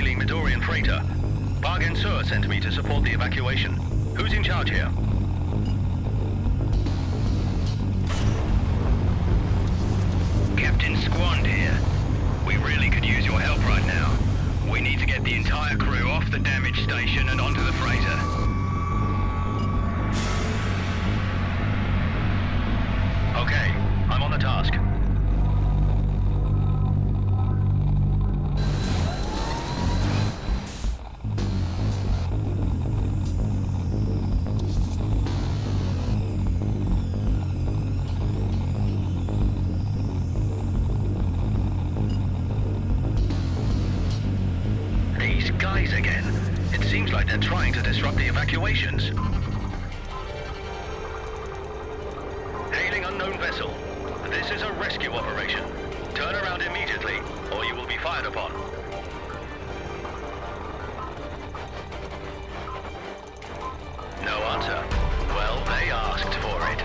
hailing Midorian freighter. Bargain Sur sent me to support the evacuation. Who's in charge here? Captain Squand here. We really could use your help right now. We need to get the entire crew off the damaged station and onto the freighter. Okay, I'm on the task. Guys again. It seems like they're trying to disrupt the evacuations. Hailing unknown vessel. This is a rescue operation. Turn around immediately, or you will be fired upon. No answer. Well, they asked for it.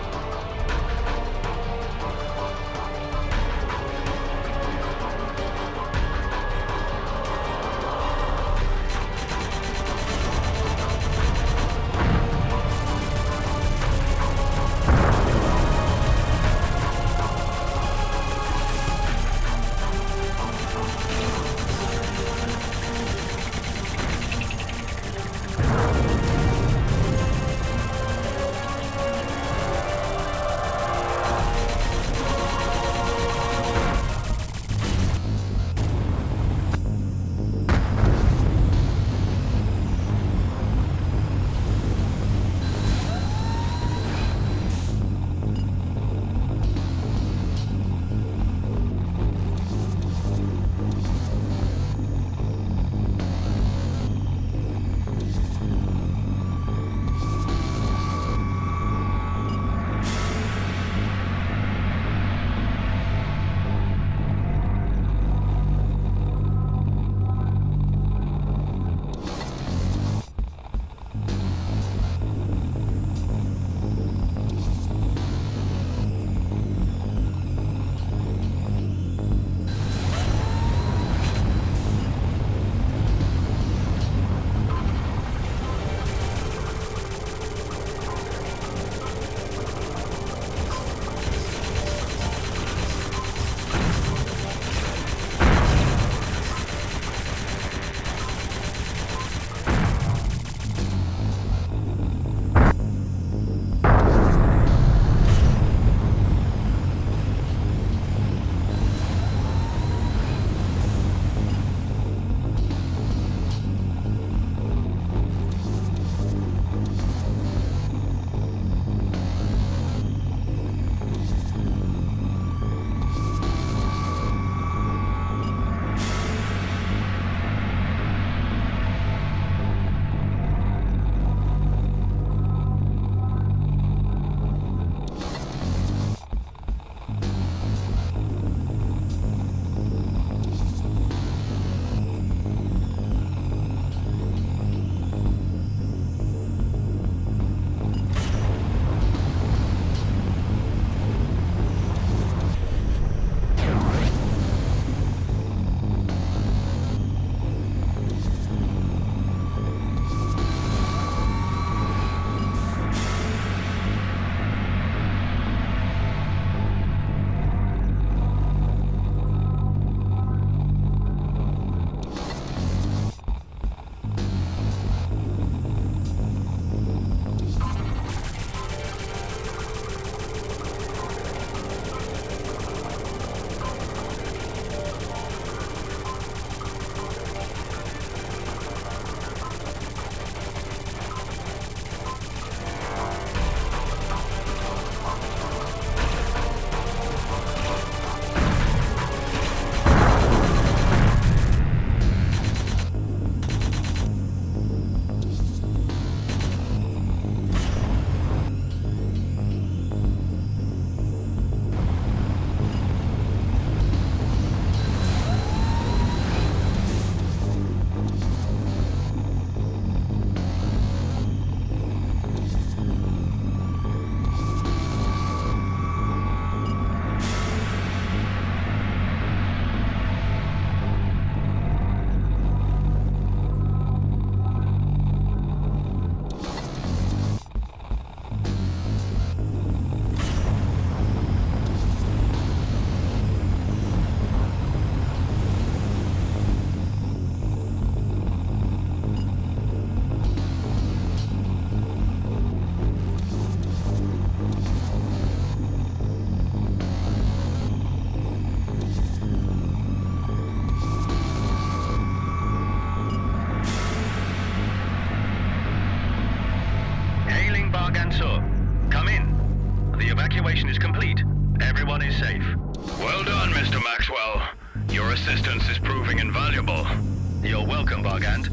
Mr. Maxwell. Your assistance is proving invaluable. You're welcome, Bargand.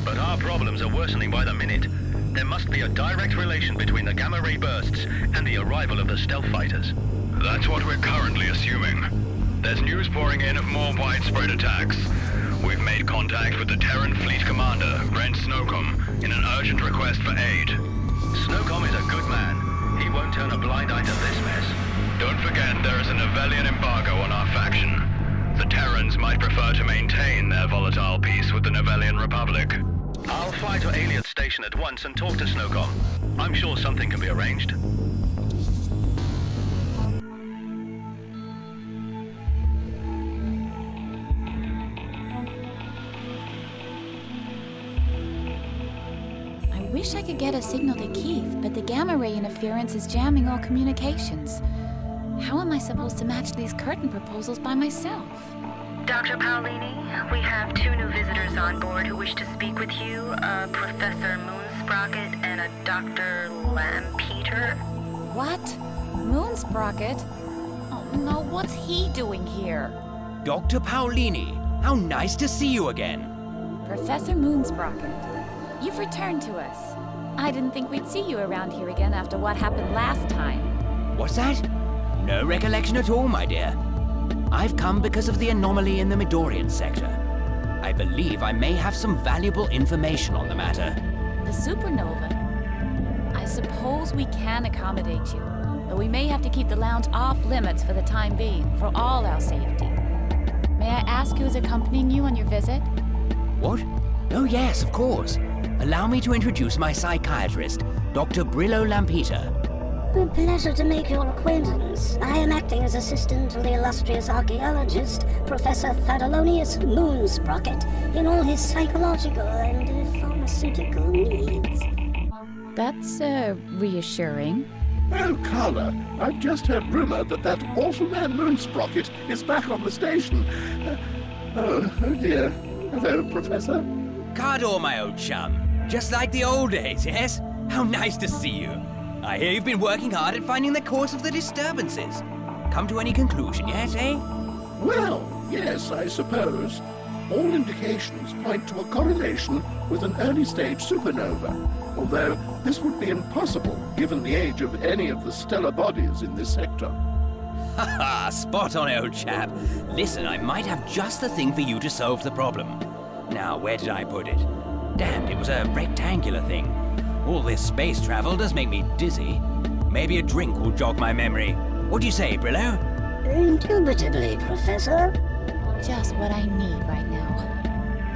But our problems are worsening by the minute. There must be a direct relation between the gamma ray bursts and the arrival of the stealth fighters. That's what we're currently assuming. There's news pouring in of more widespread attacks. We've made contact with the Terran Fleet Commander, Brent Snowcomb, in an urgent request for aid. Snowcomb is a good man. He won't turn a blind eye to this mess. Don't forget there is a Nivelian embargo on our faction. The Terrans might prefer to maintain their volatile peace with the Nivelian Republic. I'll fly to Aliot Station at once and talk to Snowcomb. I'm sure something can be arranged. I wish I could get a signal to Keith, but the gamma ray interference is jamming all communications. How am I supposed to match these curtain proposals by myself? Dr. Paolini, we have 2 new visitors on board who wish to speak with you, a Professor Moonsprocket and a Dr. Lampeter. What? Moonsprocket? Oh no, what's he doing here? Dr. Paolini, how nice to see you again. Professor Moonsprocket, you've returned to us. I didn't think we'd see you around here again after what happened last time. What's that? No recollection at all, my dear. I've come because of the anomaly in the Midorian sector. I believe I may have some valuable information on the matter. The supernova? I suppose we can accommodate you, but we may have to keep the lounge off limits for the time being, for all our safety. May I ask who is accompanying you on your visit? What? Oh yes, of course. Allow me to introduce my psychiatrist, Dr. Brillo Lampeter. A pleasure to make your acquaintance. I am acting as assistant to the illustrious archaeologist, Professor Thadalonius Moonsprocket, in all his psychological and pharmaceutical needs. That's, reassuring. Oh, Carla, I've just heard rumor that awful man Moonsprocket is back on the station. Oh dear. Hello, Professor. Cardor, my old chum. Just like the old days, yes? How nice to see you. I hear you've been working hard at finding the cause of the disturbances. Come to any conclusion yet, eh? Well, yes, I suppose. All indications point to a correlation with an early-stage supernova, although this would be impossible given the age of any of the stellar bodies in this sector. Ha ha, spot on, old chap. Listen, I might have just the thing for you to solve the problem. Now, where did I put it? Damned, it was a rectangular thing. All this space travel does make me dizzy. Maybe a drink will jog my memory. What do you say, Brillo? Indubitably, Professor. Just what I need right now.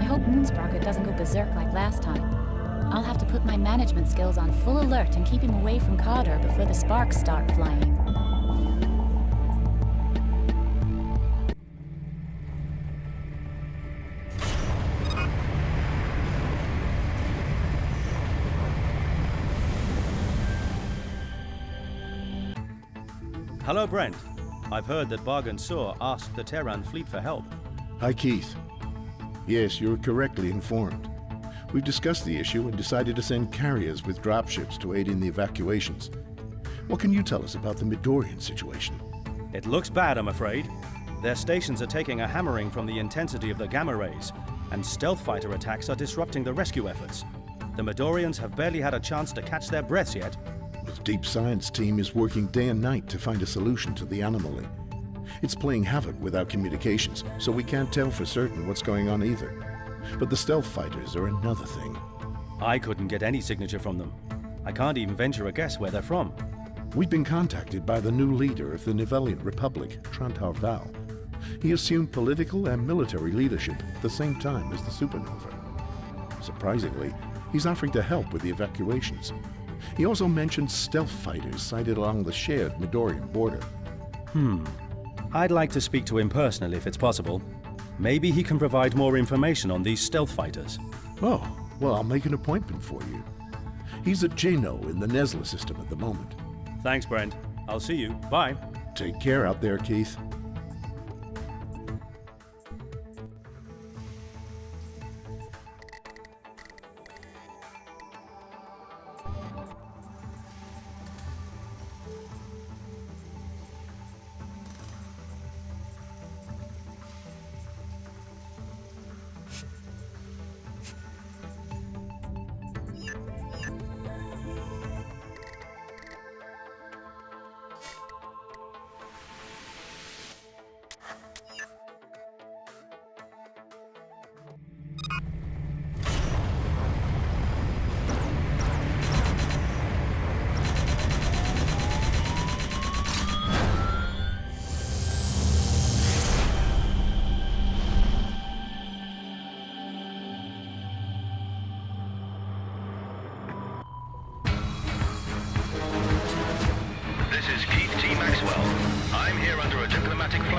I hope Moonsprocket doesn't go berserk like last time. I'll have to put my management skills on full alert and keep him away from Cardor before the sparks start flying. Hello, Brent. I've heard that Bargain Saw asked the Terran fleet for help. Hi, Keith. Yes, you're correctly informed. We've discussed the issue and decided to send carriers with dropships to aid in the evacuations. What can you tell us about the Midorian situation? It looks bad, I'm afraid. Their stations are taking a hammering from the intensity of the gamma rays, and stealth fighter attacks are disrupting the rescue efforts. The Midorians have barely had a chance to catch their breaths yet. The Deep Science team is working day and night to find a solution to the anomaly. It's playing havoc with our communications, so we can't tell for certain what's going on either. But the stealth fighters are another thing. I couldn't get any signature from them. I can't even venture a guess where they're from. We've been contacted by the new leader of the Nivelian Republic, Trantar Val. He assumed political and military leadership at the same time as the supernova. Surprisingly, he's offering to help with the evacuations. He also mentioned stealth fighters sighted along the shared Midorian border. I'd like to speak to him personally if it's possible. Maybe he can provide more information on these stealth fighters. Oh, well, I'll make an appointment for you. He's at Geno in the Nesla system at the moment. Thanks, Brent. I'll see you. Bye. Take care out there, Keith.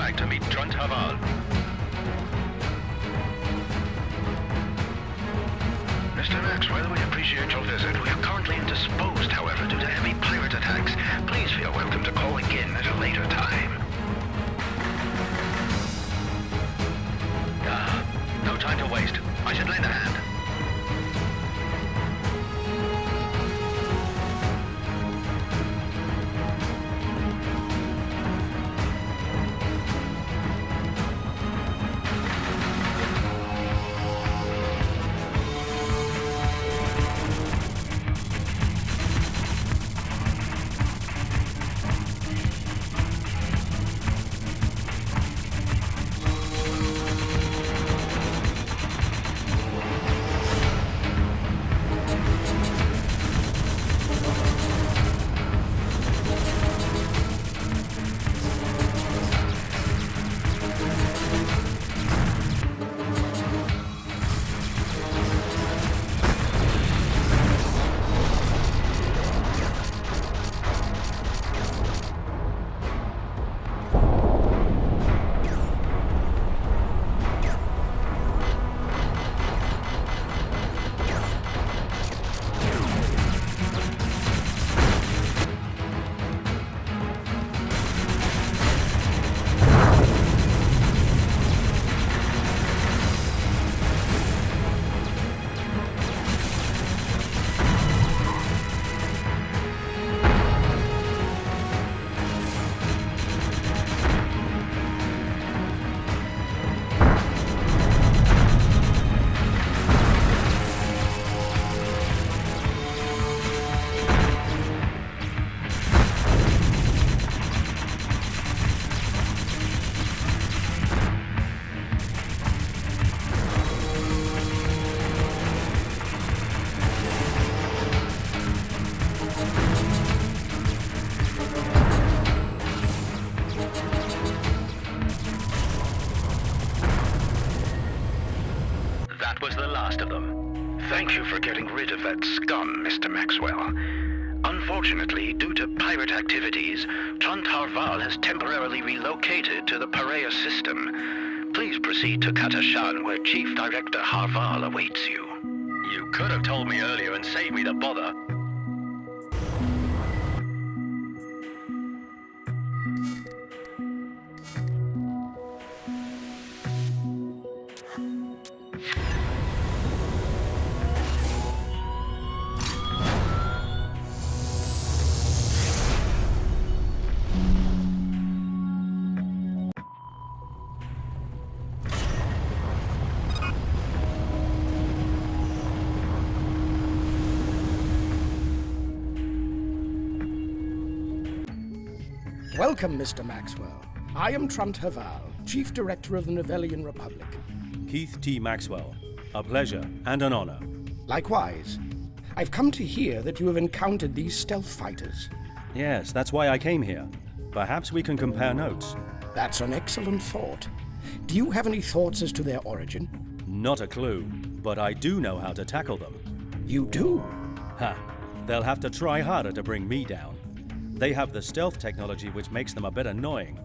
like to meet Truntaval. Mr. Maxwell, we appreciate your visit. We are currently indisposed, however, due to heavy pirate attacks. Please feel welcome to call again at a later time. No time to waste. I should lend a hand. That was the last of them. Thank you for getting rid of that scum, Mr. Maxwell. Unfortunately, due to pirate activities, Truntaval has temporarily relocated to the Parea system. Please proceed to Katashan, where Chief Director Harval awaits you. You could have told me earlier and saved me the bother. Welcome, Mr. Maxwell. I am Truntaval, Chief Director of the Novellian Republic. Keith T. Maxwell. A pleasure and an honor. Likewise. I've come to hear that you have encountered these stealth fighters. Yes, that's why I came here. Perhaps we can compare notes. That's an excellent thought. Do you have any thoughts as to their origin? Not a clue, but I do know how to tackle them. You do? Ha! They'll have to try harder to bring me down. They have the stealth technology which makes them a bit annoying.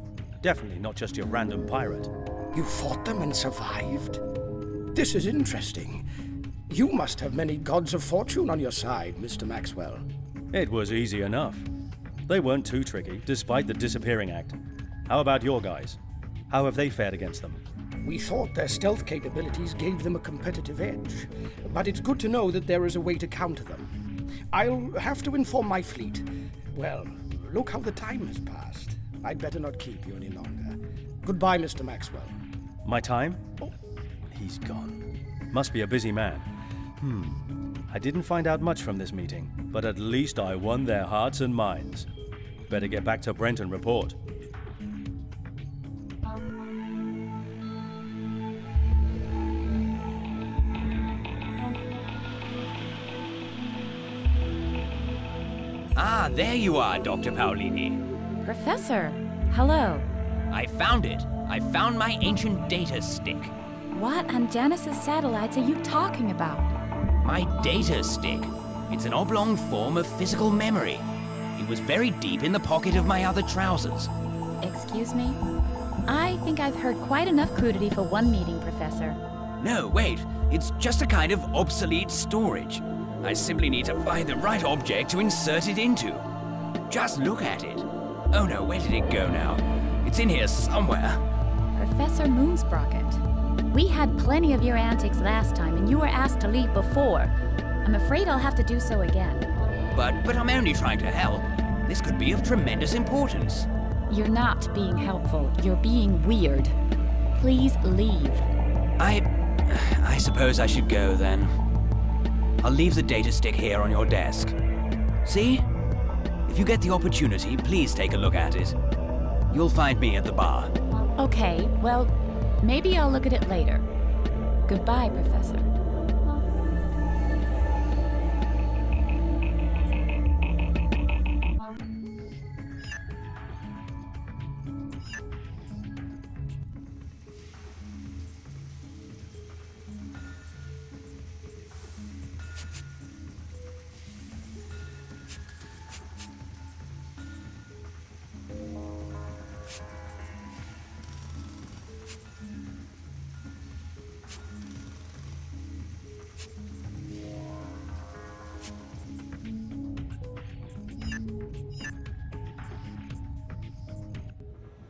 Definitely not just your random pirate. You fought them and survived? This is interesting. You must have many gods of fortune on your side, Mr. Maxwell. It was easy enough. They weren't too tricky, despite the disappearing act. How about your guys? How have they fared against them? We thought their stealth capabilities gave them a competitive edge, but it's good to know that there is a way to counter them. I'll have to inform my fleet. Well, look how the time has passed. I'd better not keep you any longer. Goodbye, Mr. Maxwell. My time? Oh, he's gone. Must be a busy man. I didn't find out much from this meeting, but at least I won their hearts and minds. Better get back to Brent and report. Ah, there you are, Dr. Paolini. Professor, hello. I found it. I found my ancient data stick. What on Genesis satellites are you talking about? My data stick. It's an oblong form of physical memory. It was buried deep in the pocket of my other trousers. Excuse me? I think I've heard quite enough crudity for one meeting, Professor. No, wait. It's just a kind of obsolete storage. I simply need to find the right object to insert it into. Just look at it. Oh no, where did it go now? It's in here somewhere. Professor Moonsprocket, we had plenty of your antics last time, and you were asked to leave before. I'm afraid I'll have to do so again. But I'm only trying to help. This could be of tremendous importance. You're not being helpful. You're being weird. Please leave. I suppose I should go then. I'll leave the data stick here on your desk. See? If you get the opportunity, please take a look at it. You'll find me at the bar. Okay, well, maybe I'll look at it later. Goodbye, Professor.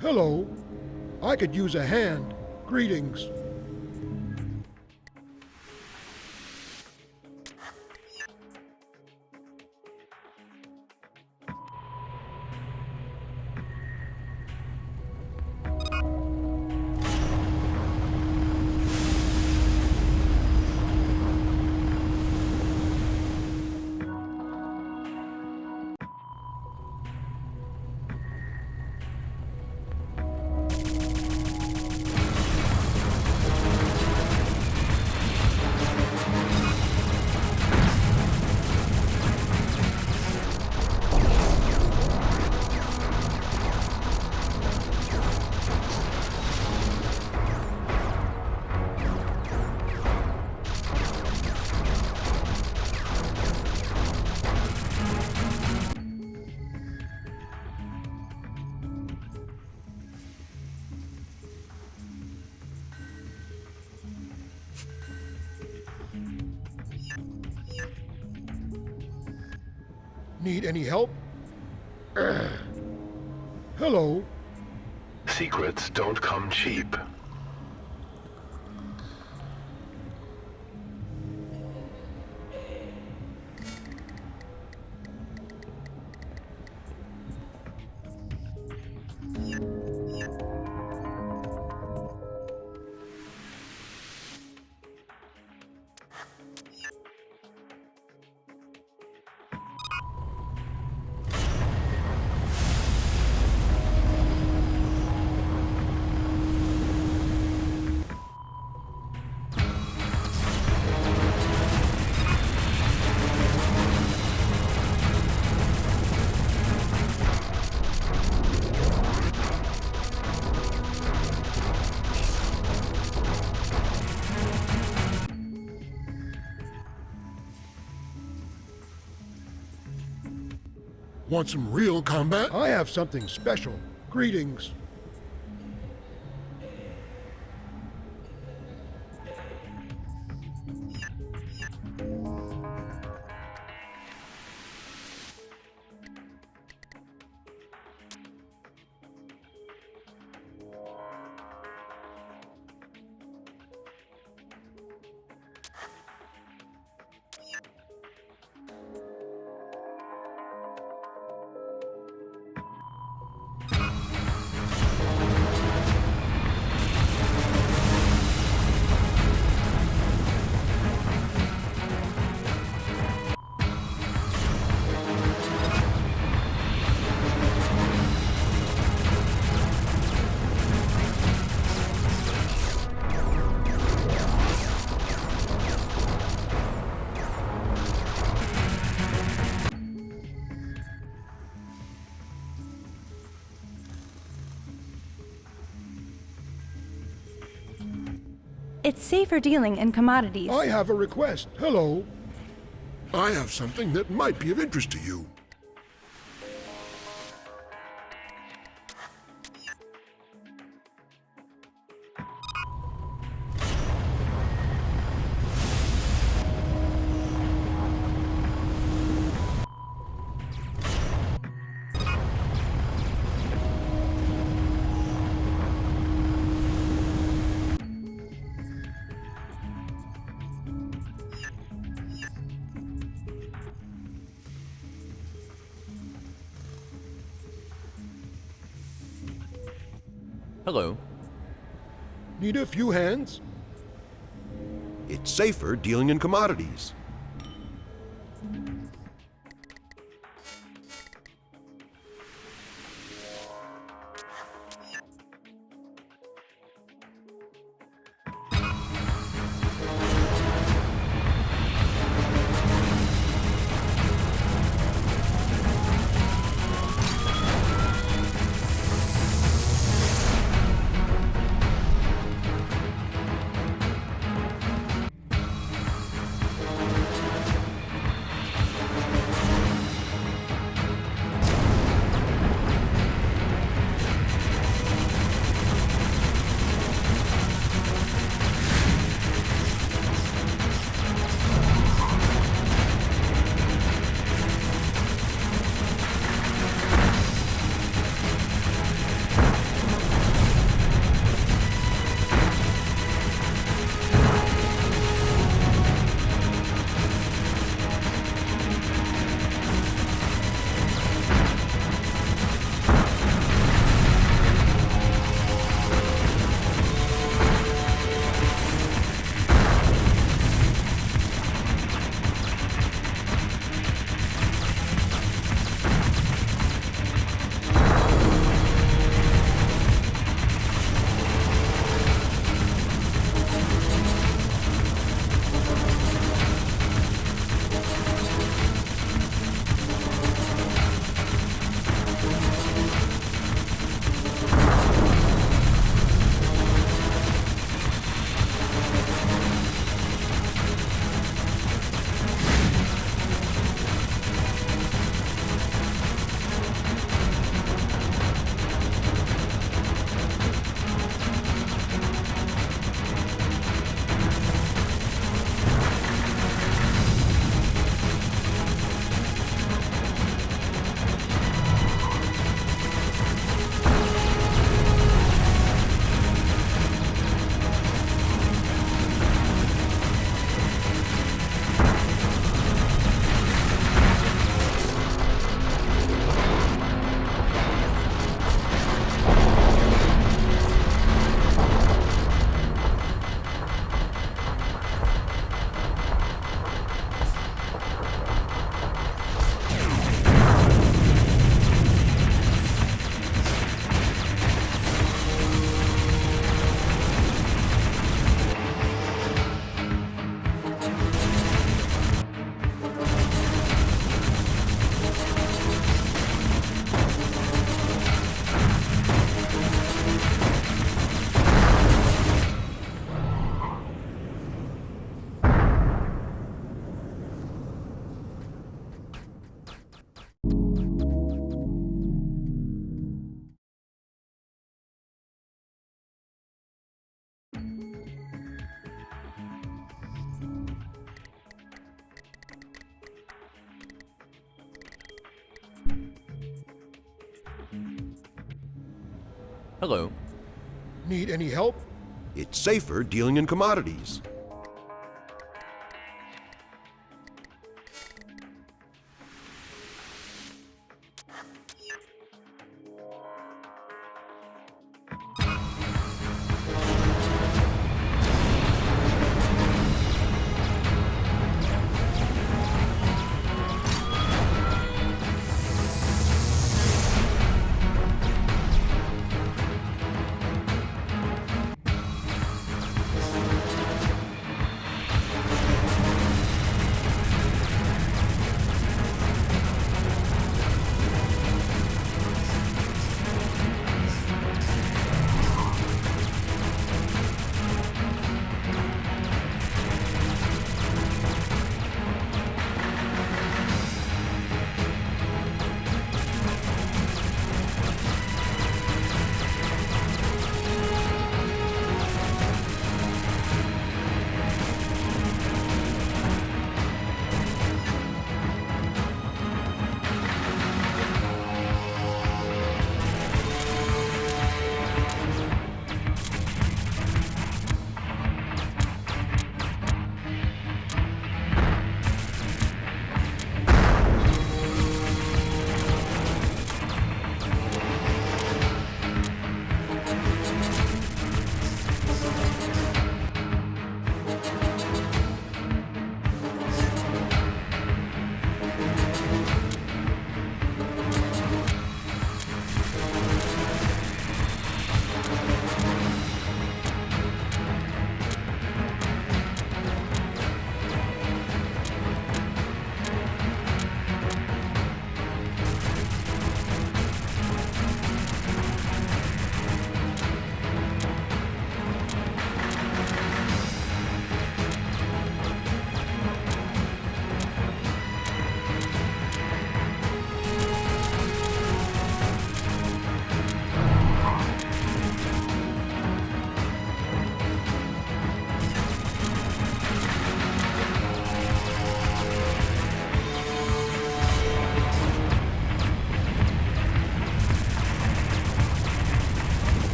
Hello. I could use a hand. Greetings. Need any help? Hello. Secrets don't come cheap. Want some real combat? I have something special. Greetings. It's safer dealing in commodities. I have a request. Hello. I have something that might be of interest to you. Hello. Need a few hands? It's safer dealing in commodities. Hello. Need any help? It's safer dealing in commodities.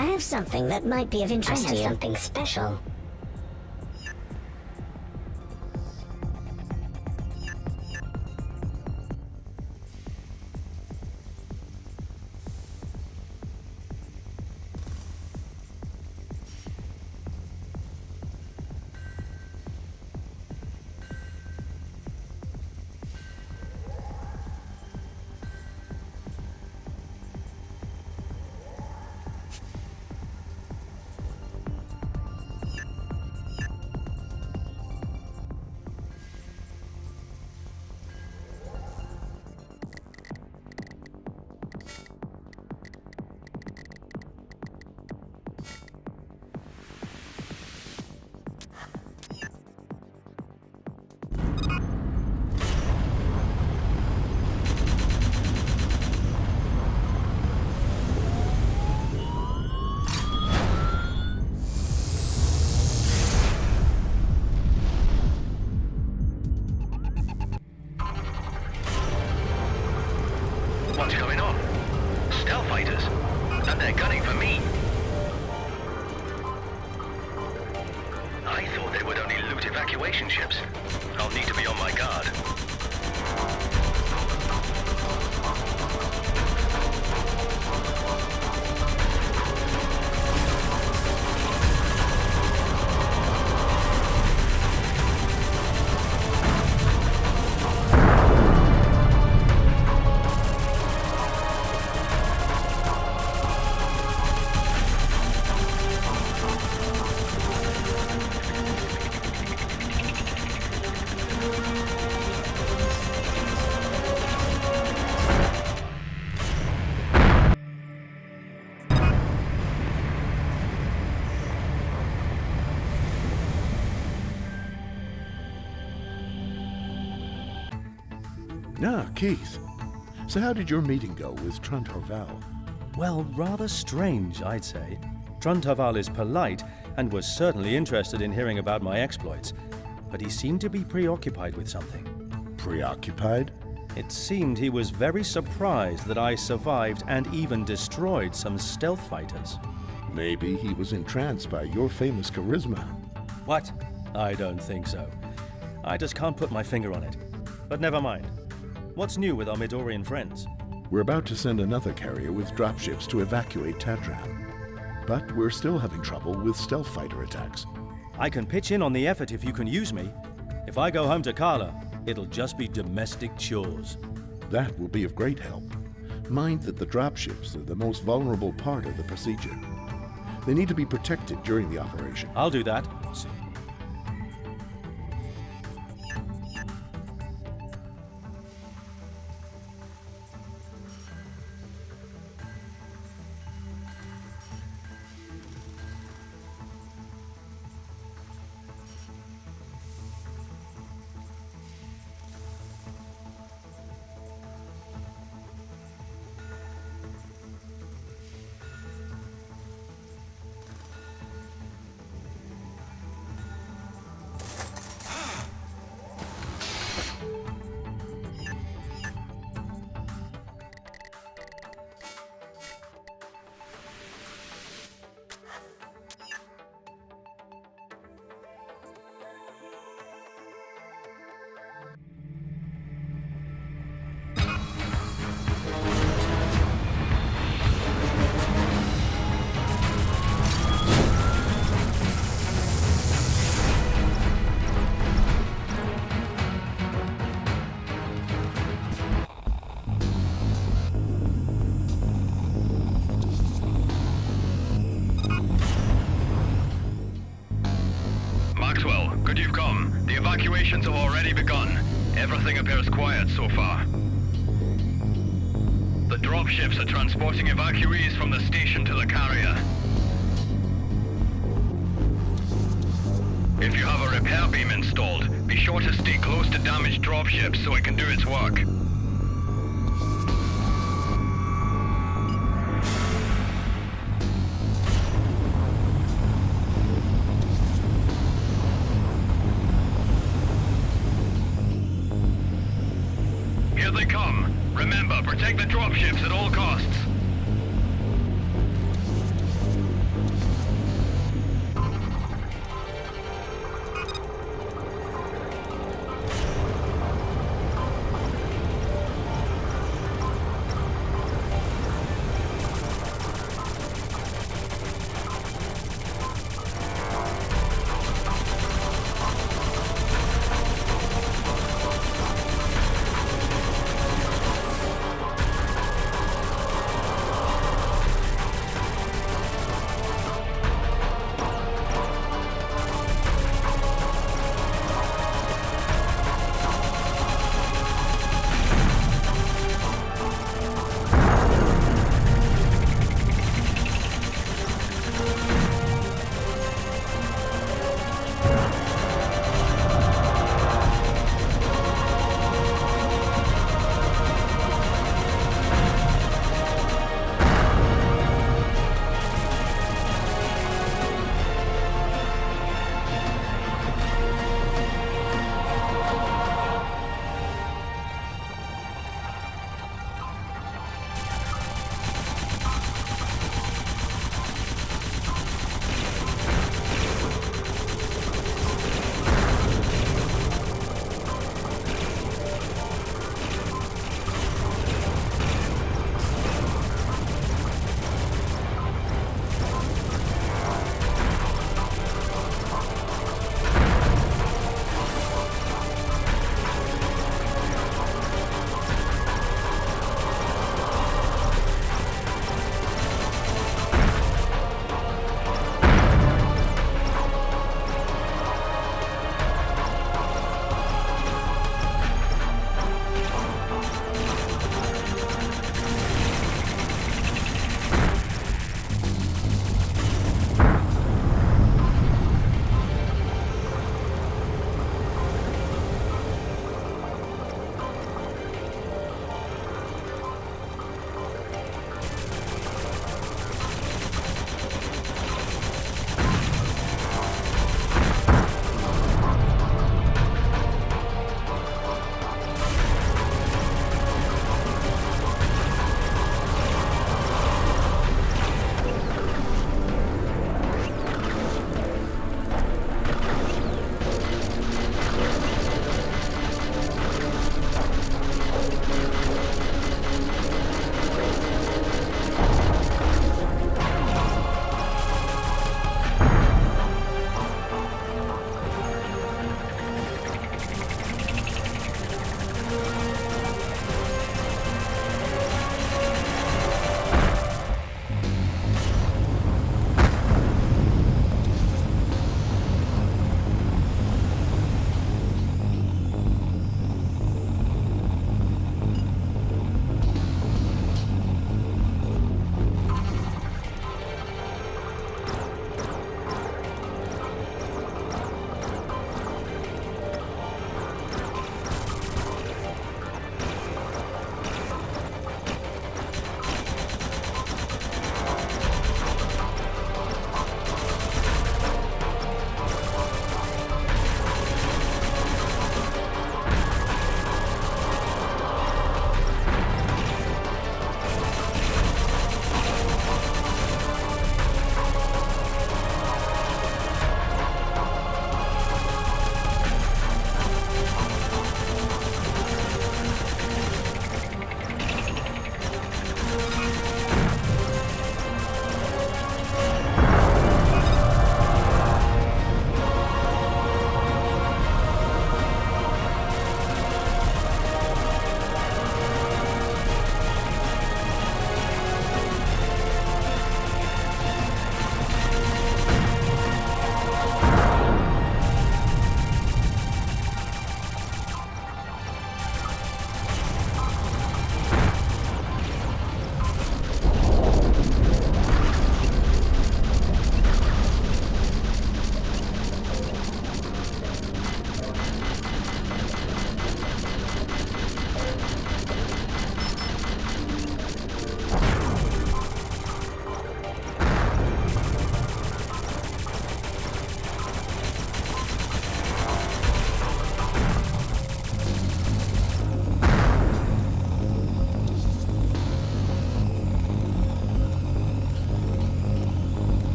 I have something that might be of interest to you. Something special. What's going on? Stealth fighters? And they're gunning for me. I thought they would only loot evacuation ships. I'll need to be on my guard. Ah, Keith. So how did your meeting go with Trantarval? Well, rather strange, I'd say. Trantarval is polite and was certainly interested in hearing about my exploits, but he seemed to be preoccupied with something. Preoccupied? It seemed he was very surprised that I survived and even destroyed some stealth fighters. Maybe he was entranced by your famous charisma. What? I don't think so. I just can't put my finger on it. But never mind. What's new with our Midorian friends? We're about to send another carrier with dropships to evacuate Tadran. But we're still having trouble with stealth fighter attacks. I can pitch in on the effort if you can use me. If I go home to Carla, it'll just be domestic chores. That will be of great help. Mind that the dropships are the most vulnerable part of the procedure. They need to be protected during the operation. I'll do that. Good you've come. The evacuations have already begun. Everything appears quiet so far. The dropships are transporting evacuees from the station to the carrier. If you have a repair beam installed, be sure to stay close to damaged dropships so it can do its work. Here they come. Remember, protect the dropships at all costs.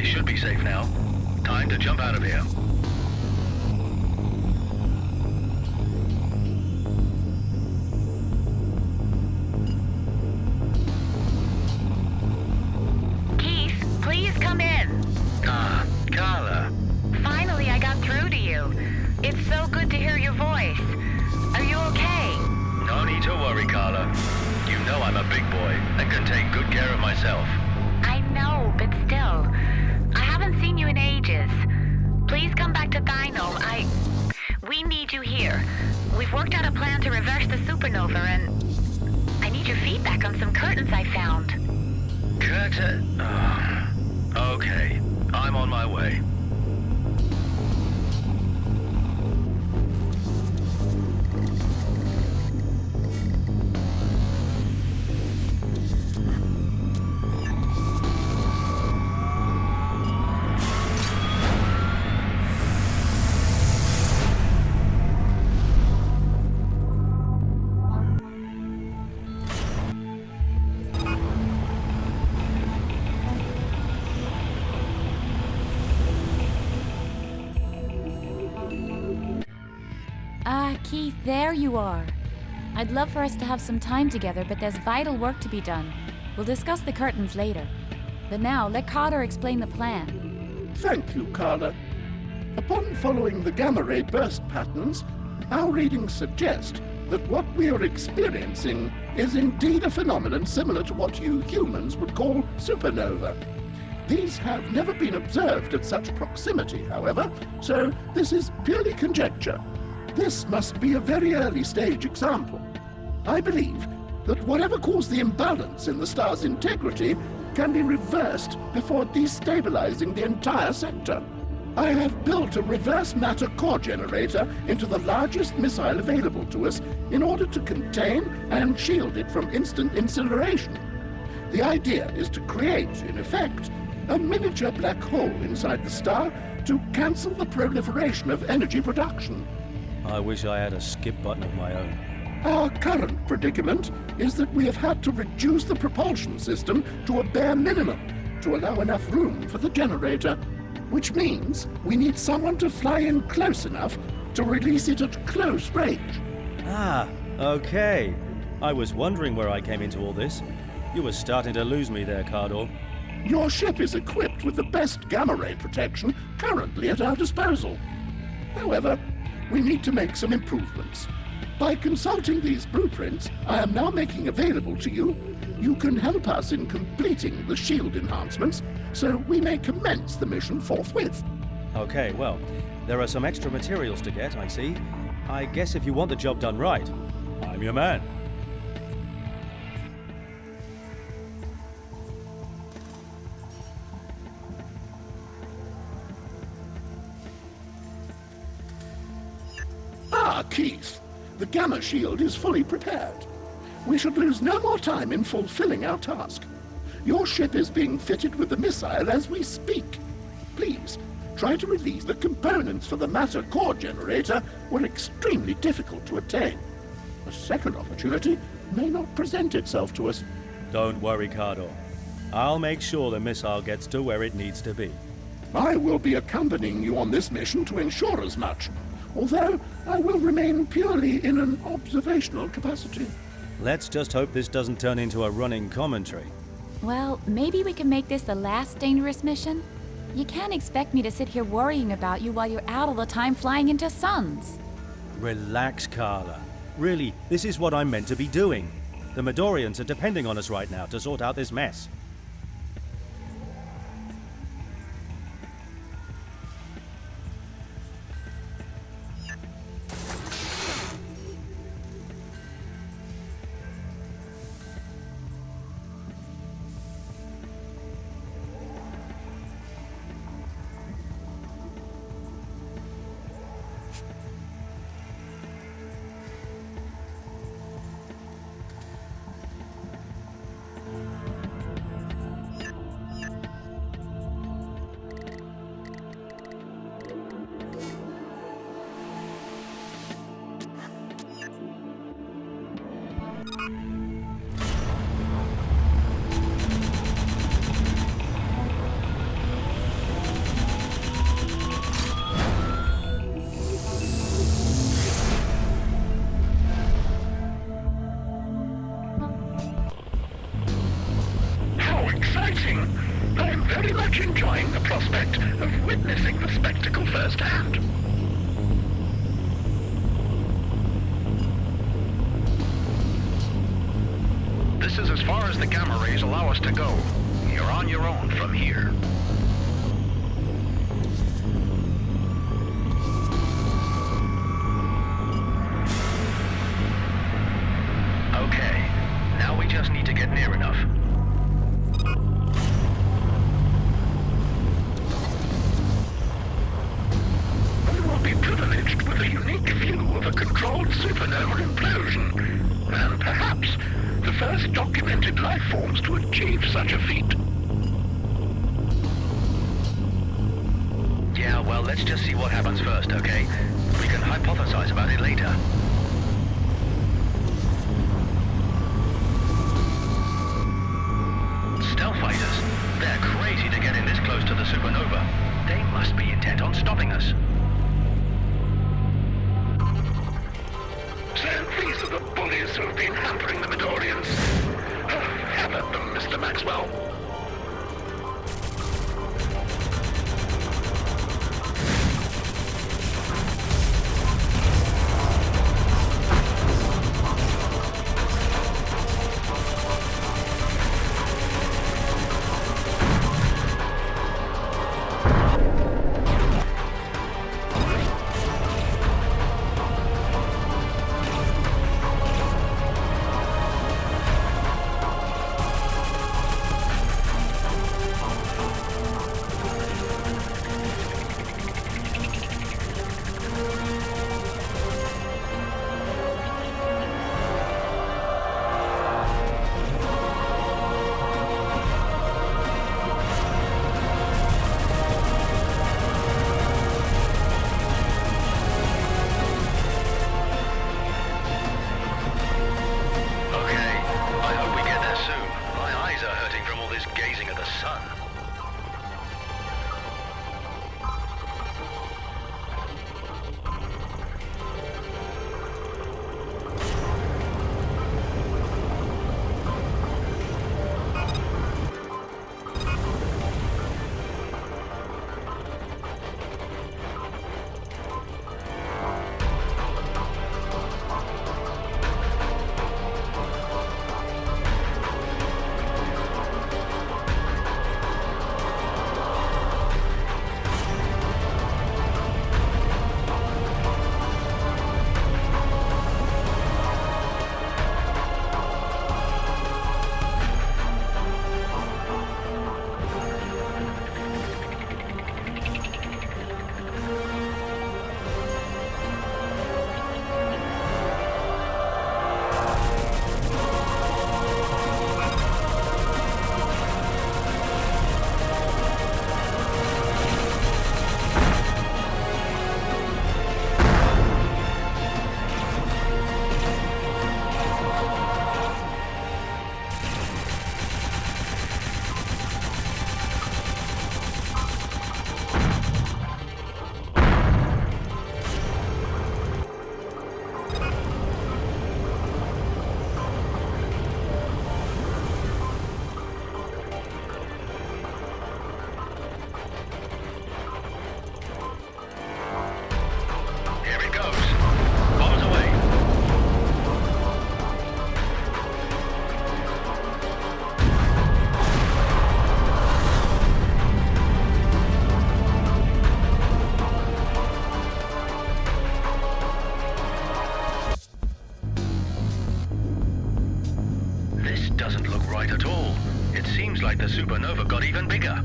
They should be safe now. Time to jump out of here. Keith, please come in. Carla. Finally, I got through to you. It's so good to hear your voice. Are you okay? No need to worry, Carla. You know I'm a big boy and can take good care of myself. I know, but still. I haven't seen you in ages. Please come back to Dynome. We need you here. We've worked out a plan to reverse the supernova, and I need your feedback on some curtains I found. Curtain? Okay. I'm on my way. Keith, there you are. I'd love for us to have some time together, but there's vital work to be done. We'll discuss the curtains later. But now, let Carter explain the plan. Thank you, Carla. Upon following the gamma-ray burst patterns, our readings suggest that what we are experiencing is indeed a phenomenon similar to what you humans would call supernova. These have never been observed at such proximity, however, so this is purely conjecture. This must be a very early stage example. I believe that whatever caused the imbalance in the star's integrity can be reversed before destabilizing the entire sector. I have built a reverse matter core generator into the largest missile available to us in order to contain and shield it from instant incineration. The idea is to create, in effect, a miniature black hole inside the star to cancel the proliferation of energy production. I wish I had a skip button of my own. Our current predicament is that we have had to reduce the propulsion system to a bare minimum to allow enough room for the generator, which means we need someone to fly in close enough to release it at close range. Ah, okay. I was wondering where I came into all this. You were starting to lose me there, Cardor. Your ship is equipped with the best gamma-ray protection currently at our disposal. However, we need to make some improvements. By consulting these blueprints I am now making available to you, you can help us in completing the shield enhancements so we may commence the mission forthwith. Okay, well, there are some extra materials to get, I see. I guess if you want the job done right, I'm your man. Keith, the gamma shield is fully prepared. We should lose no more time in fulfilling our task. Your ship is being fitted with the missile as we speak. Please, try to release the components for the matter core generator were extremely difficult to attain. A second opportunity may not present itself to us. Don't worry, Cardor. I'll make sure the missile gets to where it needs to be. I will be accompanying you on this mission to ensure as much, although I will remain purely in an observational capacity. Let's just hope this doesn't turn into a running commentary. Well, maybe we can make this the last dangerous mission? You can't expect me to sit here worrying about you while you're out all the time flying into suns. Relax, Carla. Really, this is what I'm meant to be doing. The Midorians are depending on us right now to sort out this mess. very much enjoying the prospect of witnessing the spectacle firsthand. This is as far as the gamma rays allow us to go. You're on your own from here. Okay, now we just need to get near enough. We will be privileged with a unique view of a controlled supernova implosion, and perhaps the first documented life forms to achieve such a feat. Yeah, well, let's just see what happens first, okay? We can hypothesize about it later. Stealth fighters. They're crazy to get in this close to the supernova. They must be intent on stopping us. So these are the bullies who have been hampering the Midorians. Have at them, Mr. Maxwell. like the supernova got even bigger.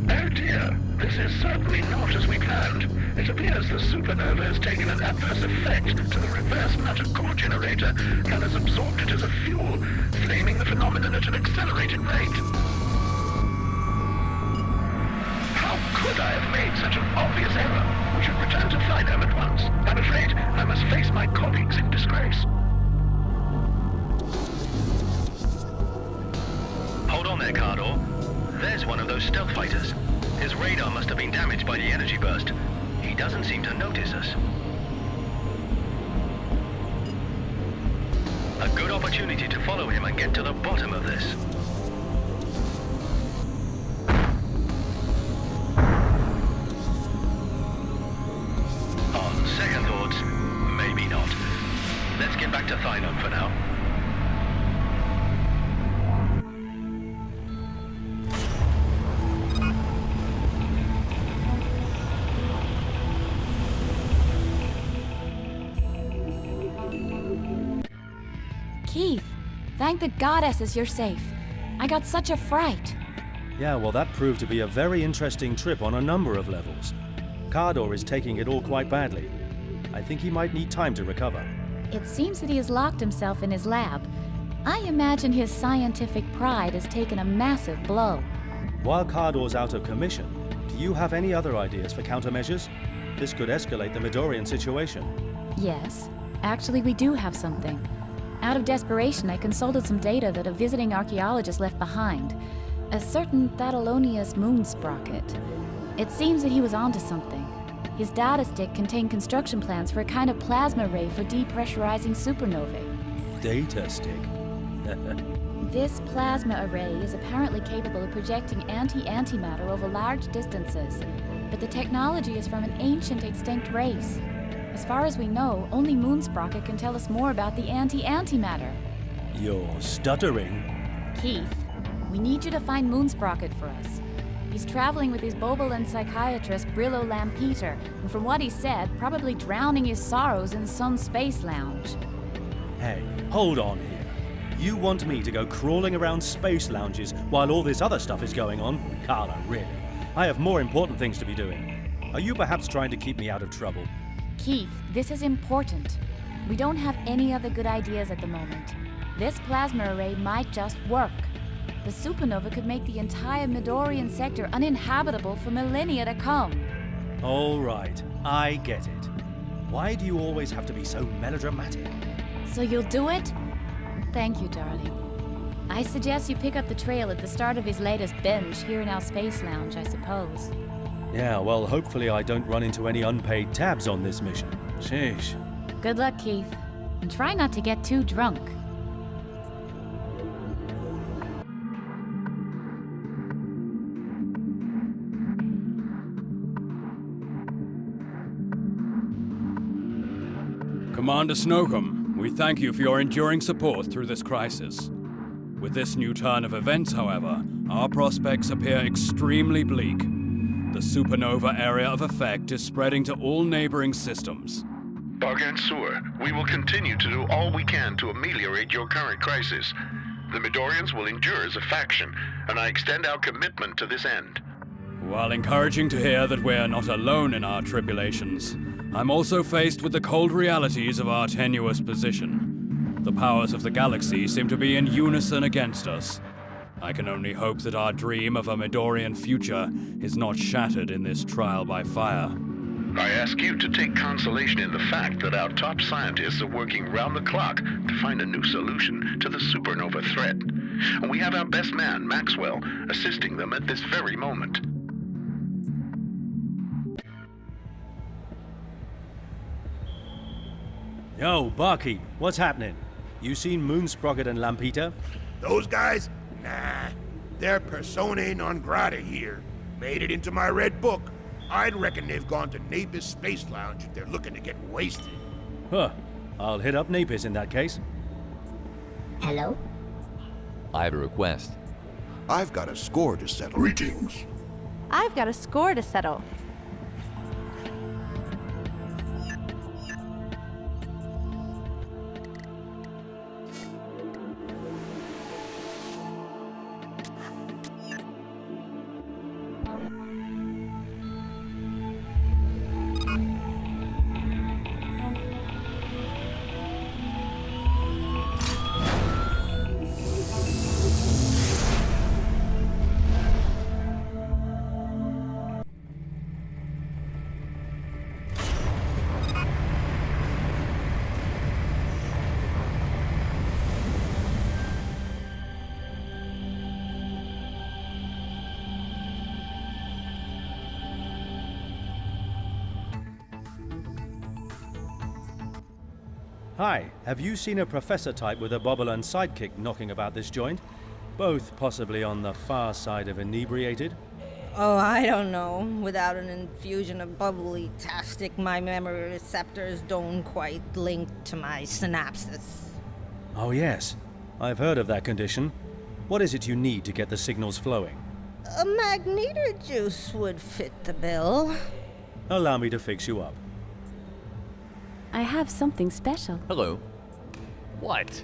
Oh dear, this is certainly not as we planned. It appears the supernova has taken an adverse effect to the reverse matter core generator and has absorbed it as a fuel, flaming the phenomenon at an accelerated rate. How could I have made such an obvious error? We should return to Flyno at once. I'm afraid I must face my colleagues in disgrace. Hold on there, Cardor. There's one of those stealth fighters. His radar must have been damaged by the energy burst. He doesn't seem to notice us. A good opportunity to follow him and get to the bottom of this. Let's get back to Thynum for now. Keith, thank the goddesses you're safe. I got such a fright. Yeah, well, that proved to be a very interesting trip on a number of levels. Cardor is taking it all quite badly. I think he might need time to recover. It seems that he has locked himself in his lab. I imagine his scientific pride has taken a massive blow. While Cardor's out of commission, do you have any other ideas for countermeasures? This could escalate the Midorian situation. Yes, actually we do have something. Out of desperation, I consulted some data that a visiting archaeologist left behind. A certain Thadalonius moon sprocket. It seems that he was onto something. His data stick contained construction plans for a kind of plasma ray for depressurizing supernovae. Data stick? This plasma array is apparently capable of projecting anti-antimatter over large distances, but the technology is from an ancient extinct race. As far as we know, only Moonsprocket can tell us more about the anti-antimatter. You're stuttering. Keith, we need you to find Moonsprocket for us. He's traveling with his Bobolan psychiatrist Brillo Lampeter, and from what he said, probably drowning his sorrows in some space lounge. Hey, hold on here. You want me to go crawling around space lounges while all this other stuff is going on? Carla, really? I have more important things to be doing. Are you perhaps trying to keep me out of trouble? Keith, this is important. We don't have any other good ideas at the moment. This plasma array might just work. The supernova could make the entire Midorian sector uninhabitable for millennia to come. All right, I get it. Why do you always have to be so melodramatic? So you'll do it? Thank you, darling. I suggest you pick up the trail at the start of his latest binge here in our space lounge, I suppose. Yeah, well, hopefully I don't run into any unpaid tabs on this mission. Sheesh. Good luck, Keith. And try not to get too drunk. Commander Snowcomb, we thank you for your enduring support through this crisis. With this new turn of events, however, our prospects appear extremely bleak. The supernova area of effect is spreading to all neighboring systems. Gargantua, we will continue to do all we can to ameliorate your current crisis. The Midorians will endure as a faction, and I extend our commitment to this end. While encouraging to hear that we're not alone in our tribulations, I'm also faced with the cold realities of our tenuous position. The powers of the galaxy seem to be in unison against us. I can only hope that our dream of a Midorian future is not shattered in this trial by fire. I ask you to take consolation in the fact that our top scientists are working round the clock to find a new solution to the supernova threat. And we have our best man, Maxwell, assisting them at this very moment. Yo, Barkeep, what's happening? You seen Moonsprocket and Lampeter? Those guys? Nah. They're personae non grata here. Made it into my red book. I'd reckon they've gone to Napis Space Lounge if they're looking to get wasted. Huh. I'll hit up Napis in that case. Hello? I have a request. I've got a score to settle. Greetings. I've got a score to settle. Hi, have you seen a professor type with a Bobolan sidekick knocking about this joint? Both possibly on the far side of inebriated? Oh, I don't know. Without an infusion of bubbly-tastic, my memory receptors don't quite link to my synapses. Oh yes, I've heard of that condition. What is it you need to get the signals flowing? A magnetar juice would fit the bill. Allow me to fix you up. I have something special. Hello. What?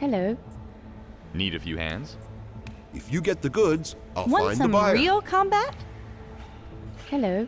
Hello. Need a few hands? If you get the goods, I'll Want find the some buyer. real combat? Hello.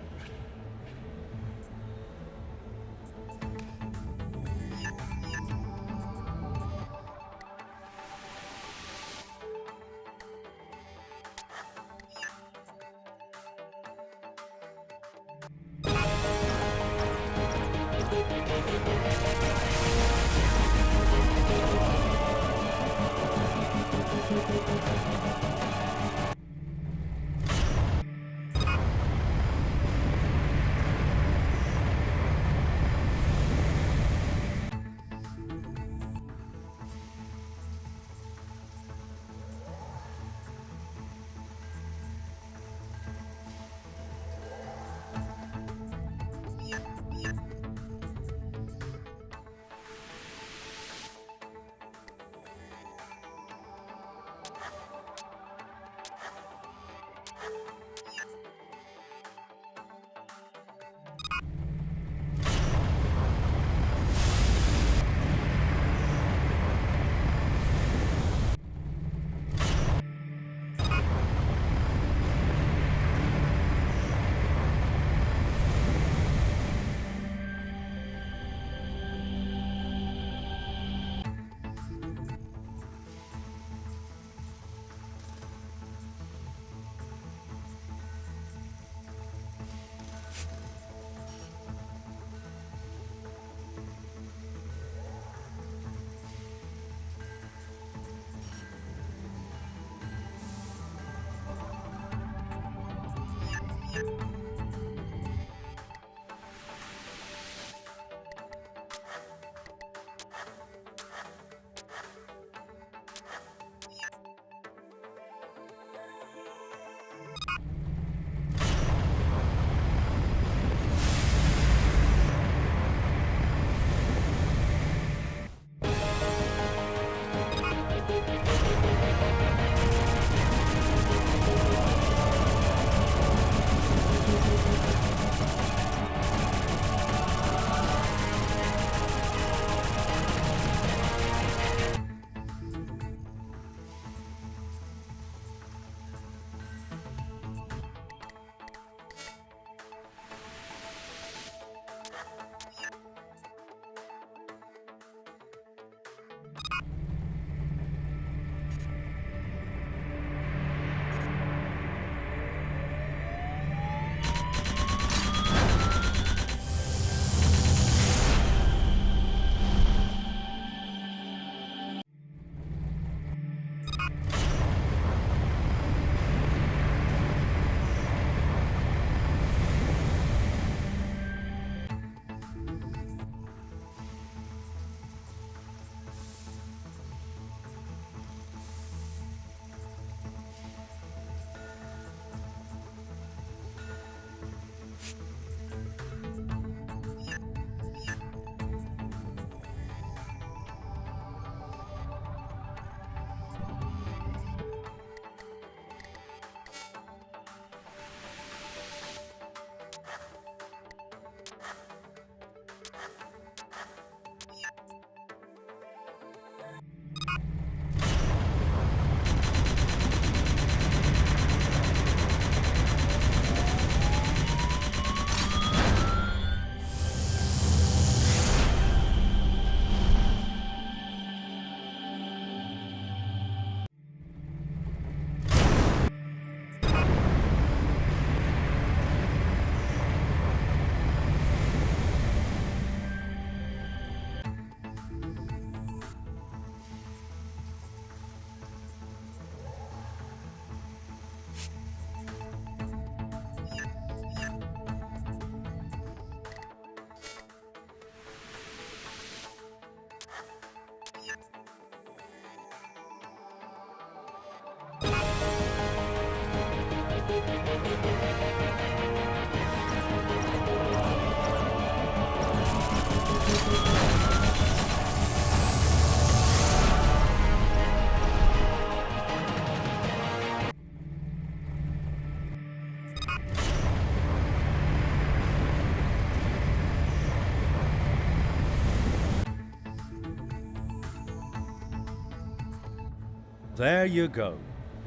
There you go.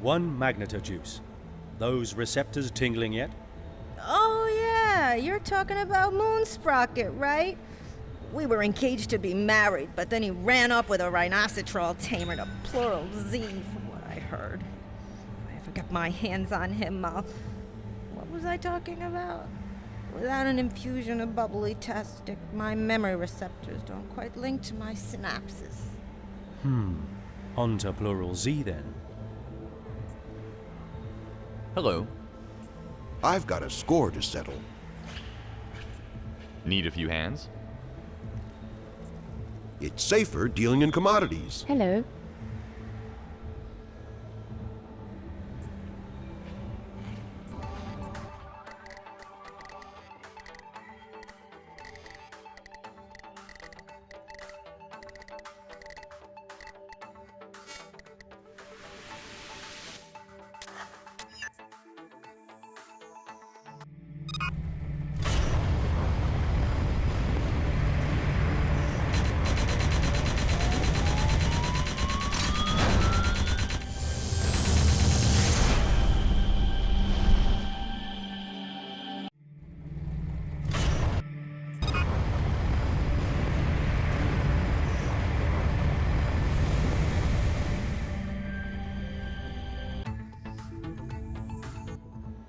One magnetojuice. Those receptors tingling yet? Oh, yeah, you're talking about Moonsprocket, right? We were engaged to be married, but then he ran off with a rhinoceros tamer to plural Z, from what I heard. If I ever get my hands on him, what was I talking about? Without an infusion of bubbly tastic, my memory receptors don't quite link to my synapses. On to plural Z then. Hello. I've got a score to settle. Need a few hands? It's safer dealing in commodities. Hello.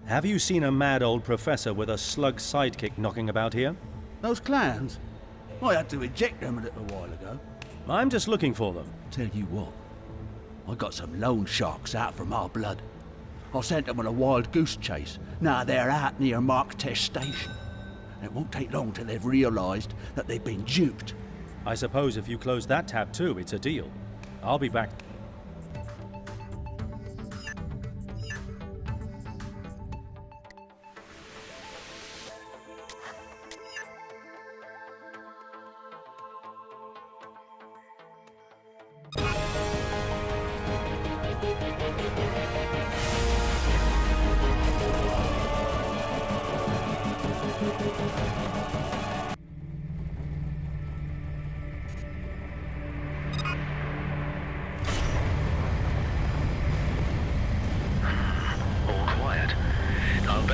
Have you seen a mad old professor with a slug sidekick knocking about here? Those clowns? I had to eject them a little while ago. I'm just looking for them. Tell you what, I got some loan sharks out for my blood. I sent them on a wild goose chase. Now they're out near Mark Test Station. It won't take long till they've realised that they've been duped. I suppose if you close that tab too, it's a deal. I'll be back.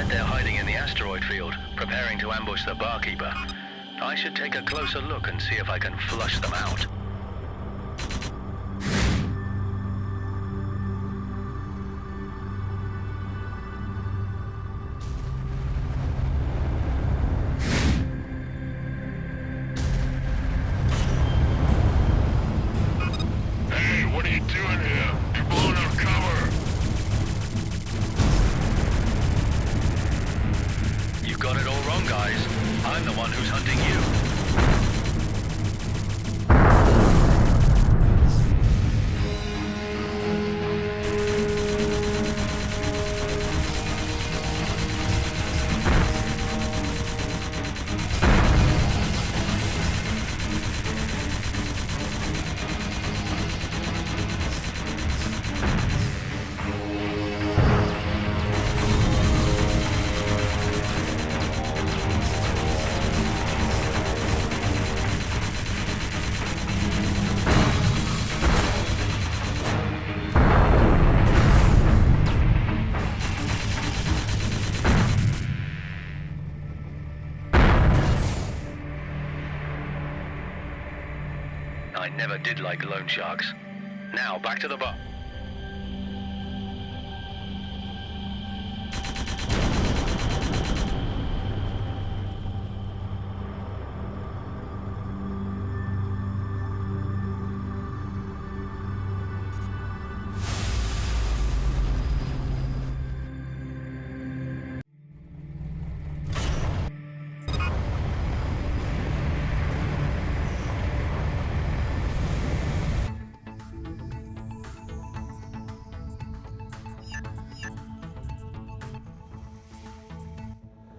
They're hiding in the asteroid field, preparing to ambush the barkeeper. I should take a closer look and see if I can flush them out. Hey, what are you doing here? You're blowing our cover! You got it all wrong, guys. I'm the one who's hunting you. I never did like loan sharks. Now, back to the bar.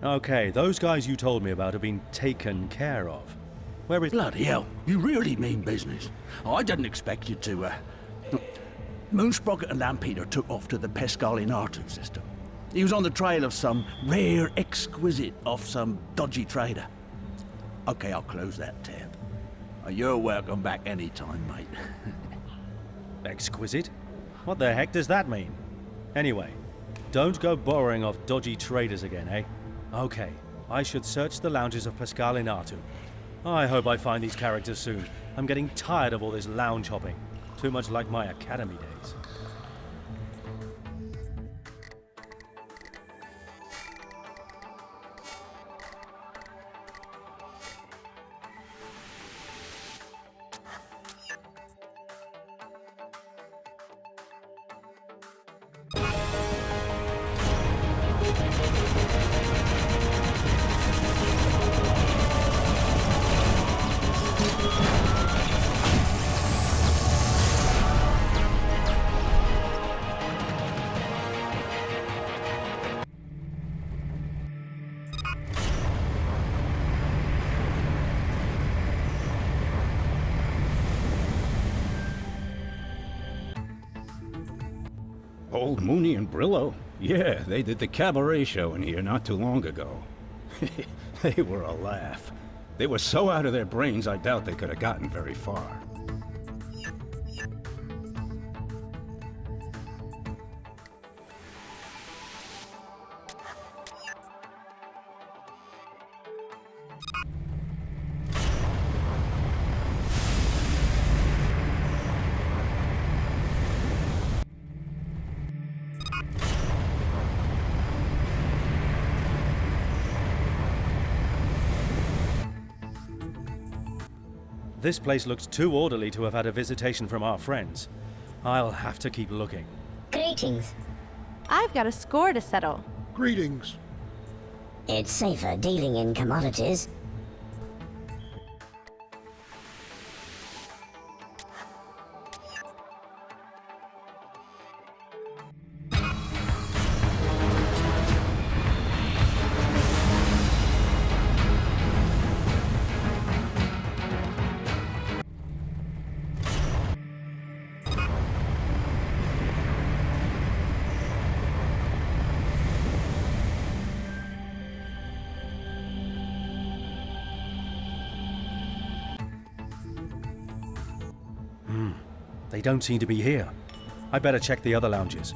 Okay, those guys you told me about have been taken care of. Where is... Bloody hell, you really mean business. I didn't expect you to, Moonsprocket and Lampeter took off to the Pescal-Inartu system. He was on the trail of some rare exquisite off some dodgy trader. Okay, I'll close that tab. You're welcome back anytime, mate. Exquisite? What the heck does that mean? Anyway, don't go borrowing off dodgy traders again, eh? Okay, I should search the lounges of Pescal-Inartu. I hope I find these characters soon. I'm getting tired of all this lounge hopping. Too much like my academy days. Old Mooney and Brillo? Yeah, they did the cabaret show in here not too long ago. They were a laugh. They were so out of their brains, I doubt they could have gotten very far. This place looks too orderly to have had a visitation from our friends. I'll have to keep looking. Greetings. I've got a score to settle. Greetings. It's safer dealing in commodities. They don't seem to be here. I better check the other lounges.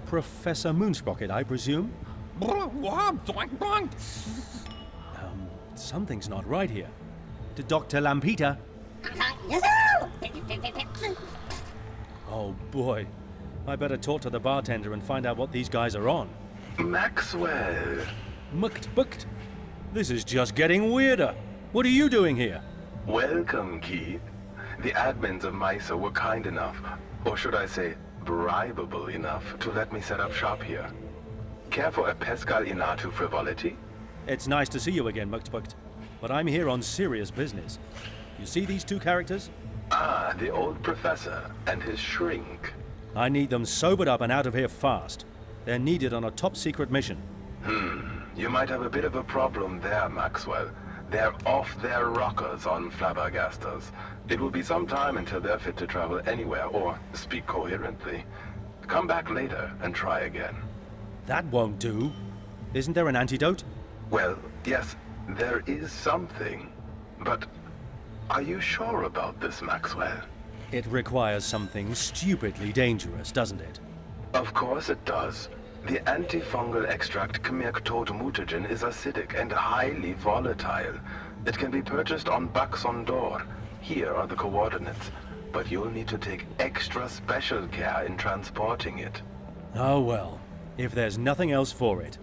Professor Moonsprocket, I presume? Something's not right here. To Dr. Lampeter? Oh boy. I better talk to the bartender and find out what these guys are on. Maxwell. Mucked. This is just getting weirder. What are you doing here? Welcome, Keith. The admins of MISA were kind enough, or should I say, bribable enough, to let me set up shop here. Care for a Pescal-Inartu frivolity? It's nice to see you again, Mucked, but I'm here on serious business. You see these two characters? Ah, the old professor and his shrink. I need them sobered up and out of here fast. They're needed on a top-secret mission. You might have a bit of a problem there, Maxwell. They're off their rockers on Flabbergastas. It will be some time until they're fit to travel anywhere or speak coherently. Come back later and try again. That won't do. Isn't there an antidote? Well, yes, there is something. But are you sure about this, Maxwell? It requires something stupidly dangerous, doesn't it? Of course it does. The antifungal extract Kmirktod mutagen is acidic and highly volatile. It can be purchased on Baxon Door. Here are the coordinates, but you'll need to take extra special care in transporting it. Oh well, if there's nothing else for it.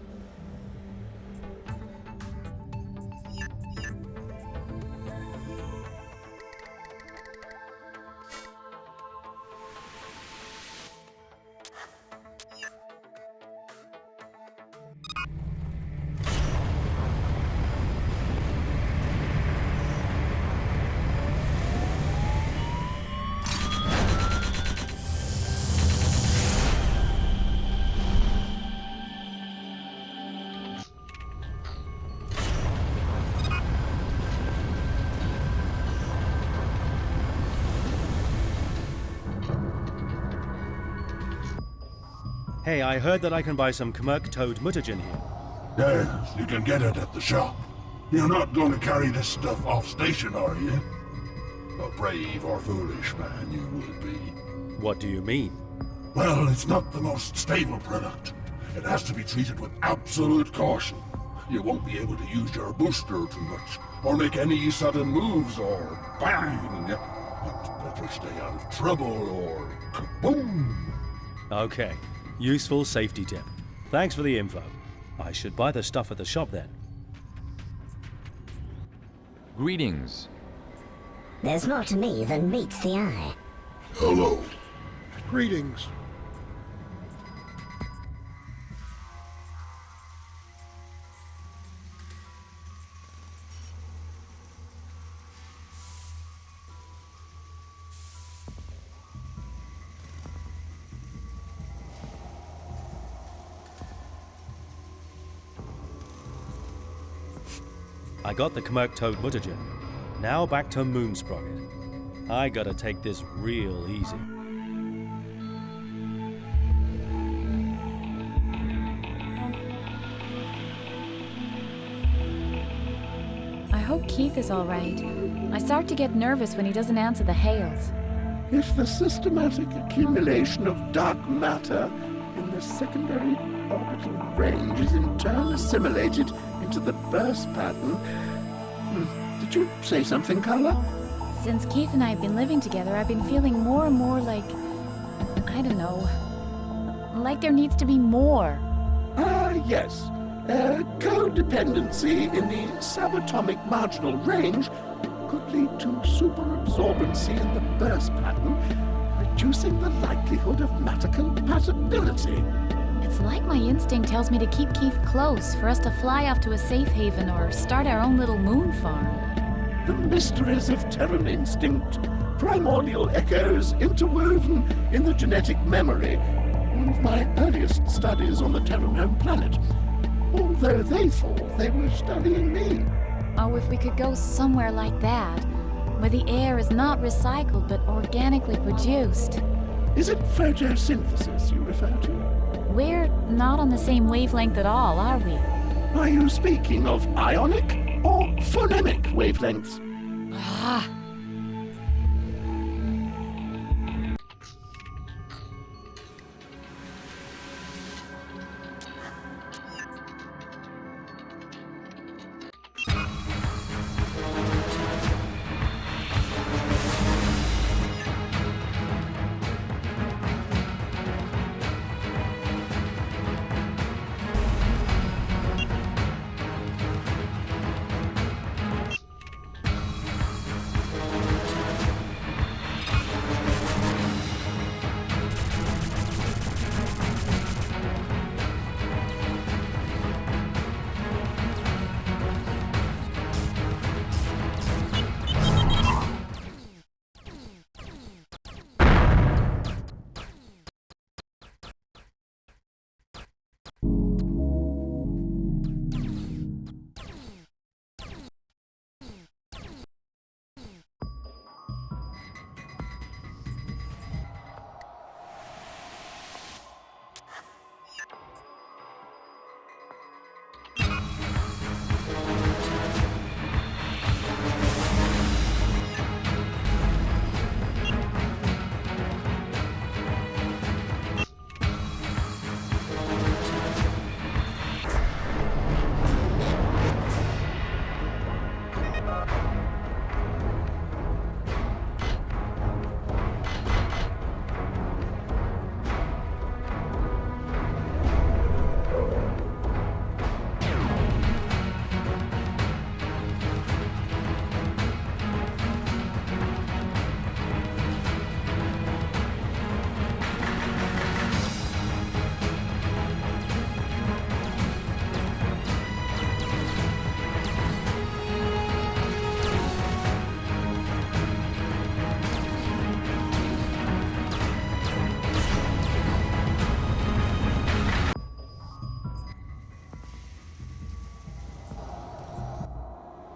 Hey, I heard that I can buy some Kmerk toad mutagen here. Yes, you can get it at the shop. You're not going to carry this stuff off station, are you? A brave or foolish man you would be. What do you mean? Well, it's not the most stable product. It has to be treated with absolute caution. You won't be able to use your booster too much, or make any sudden moves, or bang! But better stay out of trouble, or kaboom! Okay, useful safety tip. Thanks for the info. I should buy the stuff at the shop then. Greetings. There's more to me than meets the eye. Hello. Greetings. I got the Kmerk toad mutagen. Now back to Moonsprocket. I gotta take this real easy. I hope Keith is all right. I start to get nervous when he doesn't answer the hails. If the systematic accumulation of dark matter in the secondary orbital range is in turn assimilated into the burst pattern... Did you say something, Carla? Since Keith and I have been living together, I've been feeling more and more like... I don't know. Like there needs to be more. Yes. Codependency in the subatomic marginal range could lead to superabsorbency in the burst pattern, reducing the likelihood of matter compatibility. It's like my instinct tells me to keep Keith close, for us to fly off to a safe haven or start our own little moon farm. The mysteries of Terran instinct, primordial echoes interwoven in the genetic memory, one of my earliest studies on the Terran home planet. Although they thought they were studying me. Oh, if we could go somewhere like that, where the air is not recycled but organically produced. Is it photosynthesis you refer to? We're not on the same wavelength at all, are we? Are you speaking of ionic or phonemic wavelengths? Ah.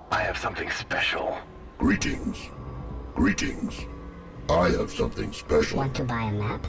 I have something special. Greetings. Greetings. I have something special. Want to buy a map?